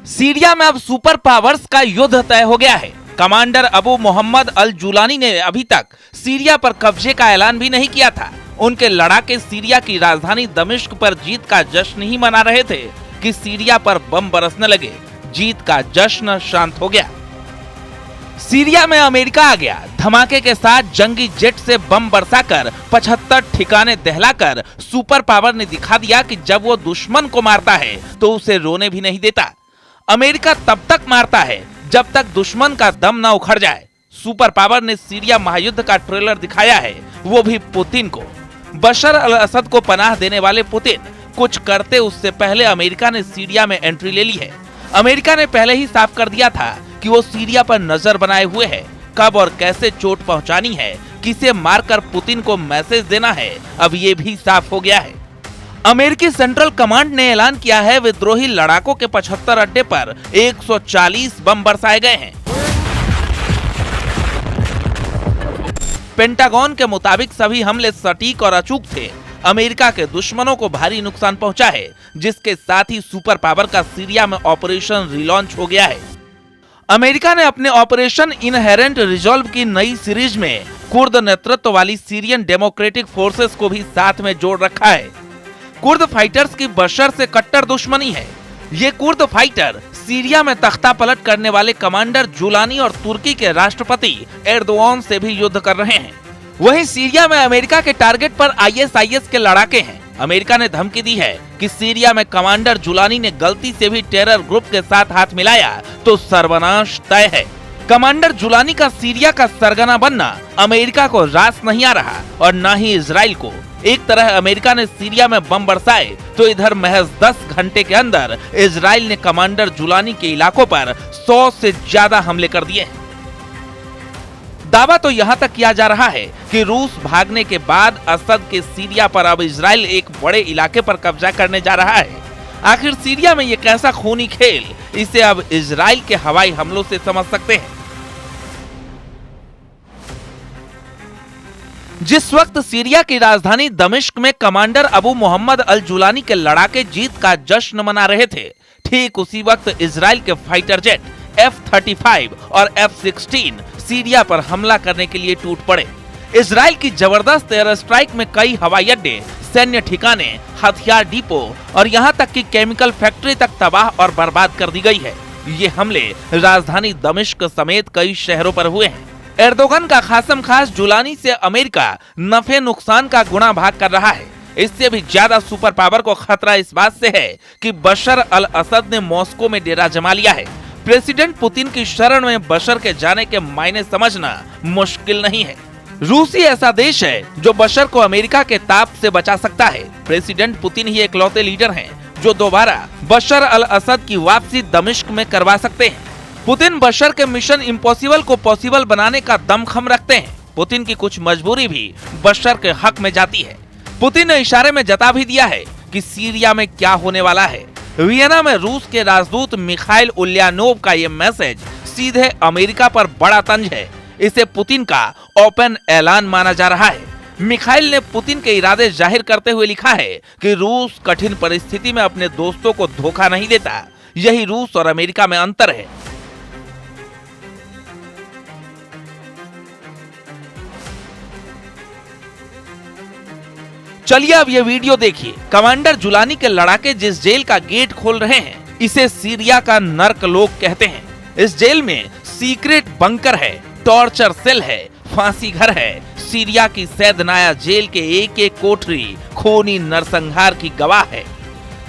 Syria में अब super powers का युद्ध तय हो गया है। कमांडर अबू मोहम्मद अल जुलानी ने अभी तक सीरिया पर कब्जे का ऐलान भी नहीं किया था। उनके लड़ाके सीरिया की राजधानी दमिश्क पर जीत का जश्न ही मना रहे थे कि सीरिया पर बम बरसने लगे। जीत का जश्न शांत हो गया। सीरिया में अमेरिका आ गया। धमाके के साथ जंगी जेट से बम बरसाकर 75 ठिकाने दहलाकर सुपर पावर ने दिखा दिया कि जब वो दुश्मन को मारता है तो उसे रोने भी नहीं देता। अमेरिका तब तक मारता है जब तक दुश्मन का दम न उखड़ जाए। सुपर पावर ने सीरिया महायुद्ध का ट्रेलर दिखाया है, वो भी पुतिन को। बशर अल असद को पनाह देने वाले पुतिन कुछ करते उससे पहले अमेरिका ने सीरिया में एंट्री ले ली है। अमेरिका ने पहले ही साफ कर दिया था कि वो सीरिया पर नजर बनाए हुए है। कब और कैसे चोट पहुंचानी है, किसे मारकर पुतिन को मैसेज देना है, अब ये भी साफ हो गया है। अमेरिकी सेंट्रल कमांड ने ऐलान किया है विद्रोही लड़ाकों के 75 अड्डे पर 140 बम बरसाए गए हैं। पेंटागन के मुताबिक सभी हमले सटीक और अचूक थे। अमेरिका के दुश्मनों को भारी नुकसान पहुंचा है, जिसके साथ ही सुपर पावर का सीरिया में ऑपरेशन रिलॉन्च हो गया है। अमेरिका ने अपने ऑपरेशन इनहेरेंट रिजॉल्व की नई सीरीज में कुर्द नेतृत्व वाली सीरियन डेमोक्रेटिक फोर्सेस को भी साथ में जोड़ रखा है। कुर्द फाइटर्स की बशर से कट्टर दुश्मनी है। ये कुर्द फाइटर सीरिया में तख्ता पलट करने वाले कमांडर जुलानी और तुर्की के राष्ट्रपति एर्दोआन से भी युद्ध कर रहे हैं। वहीं सीरिया में अमेरिका के टारगेट पर आईएसआईएस के लड़ाके हैं। अमेरिका ने धमकी दी है कि सीरिया में कमांडर जुलानी ने गलती से भी टेरर ग्रुप के साथ हाथ मिलाया तो सर्वनाश तय है। कमांडर जुलानी का सीरिया का सरगना बनना अमेरिका को रास नहीं आ रहा और न ही इजराइल को। एक तरह अमेरिका ने सीरिया में बम बरसाए तो इधर महज 10 घंटे के अंदर इजराइल ने कमांडर जुलानी के इलाकों पर 100 से ज्यादा हमले कर दिए हैं। दावा तो यहाँ तक किया जा रहा है कि रूस भागने के बाद असद के सीरिया पर अब इजराइल एक बड़े इलाके पर कब्जा करने जा रहा है। आखिर सीरिया में ये कैसा खूनी खेल, इसे अब इजराइल के हवाई हमलों से समझ सकते हैं। जिस वक्त सीरिया की राजधानी दमिश्क में कमांडर अबू मोहम्मद अल जुलानी के लड़ाके जीत का जश्न मना रहे थे, ठीक उसी वक्त इजराइल के फाइटर जेट F-35 और F-16 सीरिया पर हमला करने के लिए टूट पड़े। इजराइल की जबरदस्त एयर स्ट्राइक में कई हवाई अड्डे, सैन्य ठिकाने, हथियार डिपो और यहाँ तक कि केमिकल फैक्ट्री तक तबाह और बर्बाद कर दी गई है। ये हमले राजधानी दमिश्क समेत कई शहरों पर हुए हैं। एर्दोगन का खासम खास जुलानी से अमेरिका नफे नुकसान का गुणा भाग कर रहा है। इससे भी ज्यादा सुपर पावर को खतरा इस बात से है कि बशर अल असद ने मॉस्को में डेरा जमा लिया है। प्रेसिडेंट पुतिन की शरण में बशर के जाने के मायने समझना मुश्किल नहीं है। रूस ही ऐसा देश है जो बशर को अमेरिका के ताप से बचा सकता है। प्रेसिडेंट पुतिन ही इकलौते लीडर हैं जो दोबारा बशर अल असद की वापसी दमिश्क में करवा सकते हैं। पुतिन बशर के मिशन इम्पॉसिबल को पॉसिबल बनाने का दमखम रखते हैं। पुतिन की कुछ मजबूरी भी बशर के हक में जाती है। पुतिन ने इशारे में जता भी दिया है कि सीरिया में क्या होने वाला है। वियना में रूस के राजदूत मिखाइल उल्यानोव का ये मैसेज सीधे अमेरिका पर बड़ा तंज है। इसे पुतिन का ओपन ऐलान माना जा रहा है। मिखाइल ने पुतिन के इरादे जाहिर करते हुए लिखा है कि रूस कठिन परिस्थिति में अपने दोस्तों को धोखा नहीं देता। यही रूस और अमेरिका में अंतर है। चलिए अब ये वीडियो देखिए। कमांडर जुलानी के लड़ाके जिस जेल का गेट खोल रहे हैं, इसे सीरिया का नर्क लोक कहते हैं। इस जेल में सीक्रेट बंकर है, टॉर्चर सेल है, फांसी घर है। सीरिया की सैदनाया जेल के एक एक कोठरी खूनी नरसंहार की गवाह है।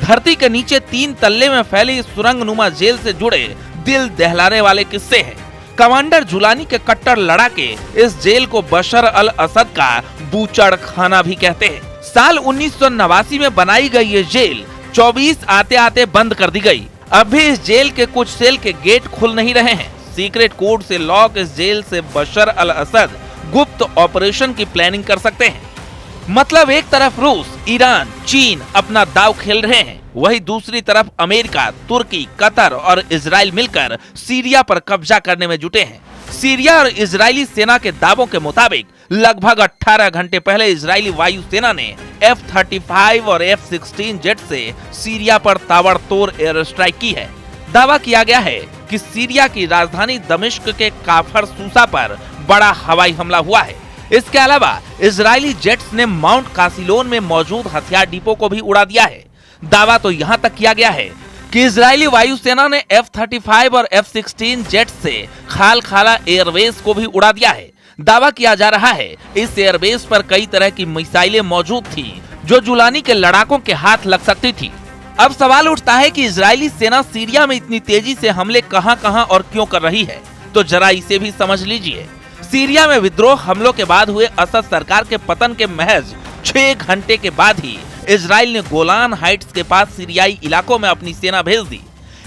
धरती के नीचे 3 तल्ले में फैली इस सुरंगनुमा जेल से जुड़े दिल दहलाने वाले किस्से हैं। कमांडर जुलानी के कट्टर लड़ाके इस जेल को बशर अल असद का बूचड़ खाना भी कहते हैं। साल 1989 में बनाई गई ये जेल 24 आते आते बंद कर दी गई। अब भी इस जेल के कुछ सेल के गेट खुल नहीं रहे हैं। सीक्रेट कोड से लॉक इस जेल से बशर अल असद गुप्त ऑपरेशन की प्लानिंग कर सकते हैं। मतलब एक तरफ रूस, ईरान, चीन अपना दाव खेल रहे हैं, वही दूसरी तरफ अमेरिका, तुर्की, कतर और इजराइल मिलकर सीरिया पर कब्जा करने में जुटे हैं। सीरिया और इजरायली सेना के दावों के मुताबिक लगभग 18 घंटे पहले इजरायली वायुसेना ने F-35 और F-16 जेट से सीरिया पर ताबड़तोड़ एयर स्ट्राइक की है। दावा किया गया है कि सीरिया की राजधानी दमिश्क के काफर सूसा पर बड़ा हवाई हमला हुआ है। इसके अलावा इजरायली जेट्स ने माउंट कासिलोन में मौजूद हथियार डिपो को भी उड़ा दिया है। दावा तो यहाँ तक किया गया है कि इजरायली वायुसेना ने F-35 और F-16 जेट से खालखाला एयरबेस को भी उड़ा दिया है। दावा किया जा रहा है इस एयरबेस पर कई तरह की मिसाइलें मौजूद थी जो जुलानी के लड़ाकों के हाथ लग सकती थी। अब सवाल उठता है कि इजरायली सेना सीरिया में इतनी तेजी से हमले कहां और क्यों कर रही है, तो जरा इसे भी समझ लीजिए। सीरिया में विद्रोह हमलों के बाद हुए असद सरकार के पतन के महज 6 घंटे के बाद ही इजराइल ने गोलान हाइट्स के पास सीरियाई इलाकों में अपनी सेना भेज दी।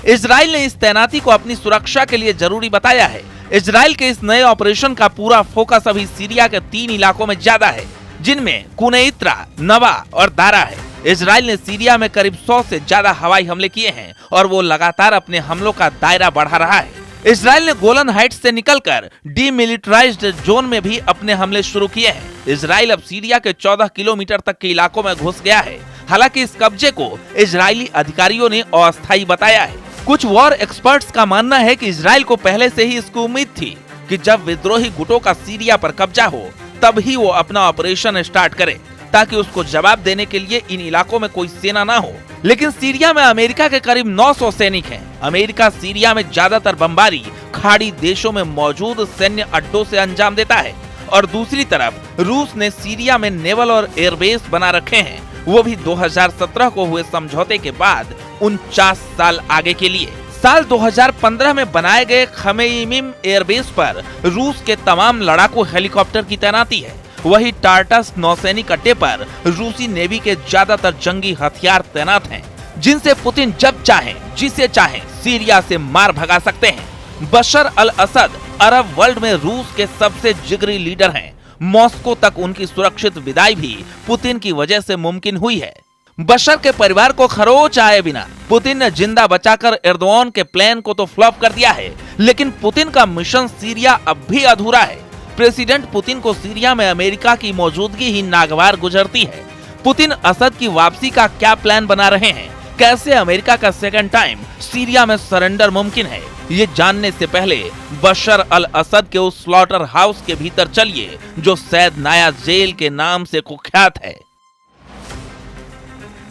इजराइल ने इस तैनाती को अपनी सुरक्षा के लिए जरूरी बताया है। इजराइल के इस नए ऑपरेशन का पूरा फोकस अभी सीरिया के 3 इलाकों में ज्यादा है, जिनमें कुनैत्रा, नवा और दारा है। इजराइल ने सीरिया में करीब 100 से ज्यादा हवाई हमले किए हैं और वो लगातार अपने हमलों का दायरा बढ़ा रहा है। इजराइल ने गोलन हाइट्स से निकलकर डीमिलिटराइज्ड जोन में भी अपने हमले शुरू किए हैं। इजराइल अब सीरिया के 14 किलोमीटर तक के इलाकों में घुस गया है। हालांकि इस कब्जे को इजरायली अधिकारियों ने अस्थायी बताया है। कुछ वॉर एक्सपर्ट्स का मानना है कि इजराइल को पहले से ही इसकी उम्मीद थी कि जब विद्रोही गुटों का सीरिया पर कब्जा हो तब ही वो अपना ऑपरेशन स्टार्ट करे, ताकि उसको जवाब देने के लिए इन इलाकों में कोई सेना ना हो। लेकिन सीरिया में अमेरिका के करीब 900 सैनिक हैं। अमेरिका सीरिया में ज्यादातर बमबारी खाड़ी देशों में मौजूद सैन्य अड्डों से अंजाम देता है और दूसरी तरफ रूस ने सीरिया में नेवल और एयरबेस बना रखे हैं, वो भी 2017 को हुए समझौते के बाद 49 साल आगे के लिए। साल 2015 में बनाए गए खमेइमिम एयरबेस पर रूस के तमाम लड़ाकू हेलीकॉप्टर की तैनाती है। वही टार्टस नौसैनिक अड्डे पर रूसी नेवी के ज्यादातर जंगी हथियार तैनात हैं, जिनसे पुतिन जब चाहे जिसे चाहे सीरिया से मार भगा सकते हैं। बशर अल असद अरब वर्ल्ड में रूस के सबसे जिगरी लीडर हैं। मॉस्को तक उनकी सुरक्षित विदाई भी पुतिन की वजह से मुमकिन हुई है। बशर के परिवार को खरोच आए बिना पुतिन ने जिंदा बचाकर एर्दोआन के प्लान को तो फ्लॉप कर दिया है, लेकिन पुतिन का मिशन सीरिया अब भी अधूरा है। प्रेसिडेंट पुतिन को सीरिया में अमेरिका की मौजूदगी ही नागवार गुजरती है। पुतिन असद की वापसी का क्या प्लान बना रहे हैं? कैसे अमेरिका का सेकंड टाइम सीरिया में सरेंडर मुमकिन है? ये जानने से पहले बशर अल असद के उस स्लॉटर हाउस के भीतर चलिए जो सैद नाया जेल के नाम से कुख्यात है।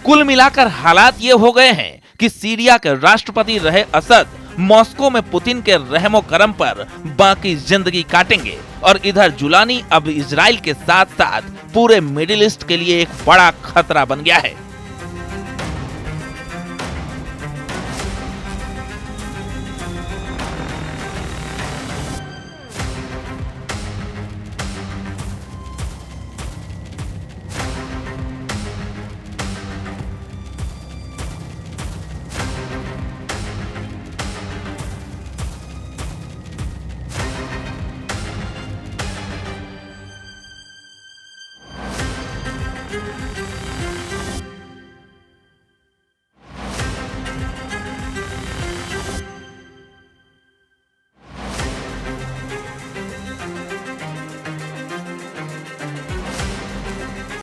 कुल मिलाकर हालात ये हो गए हैं कि सीरिया के राष्ट्रपति रहे असद मॉस्को में पुतिन के रहमो करम पर बाकी जिंदगी काटेंगे और इधर जुलानी अब इजराइल के साथ साथ पूरे मिडिल ईस्ट के लिए एक बड़ा खतरा बन गया है।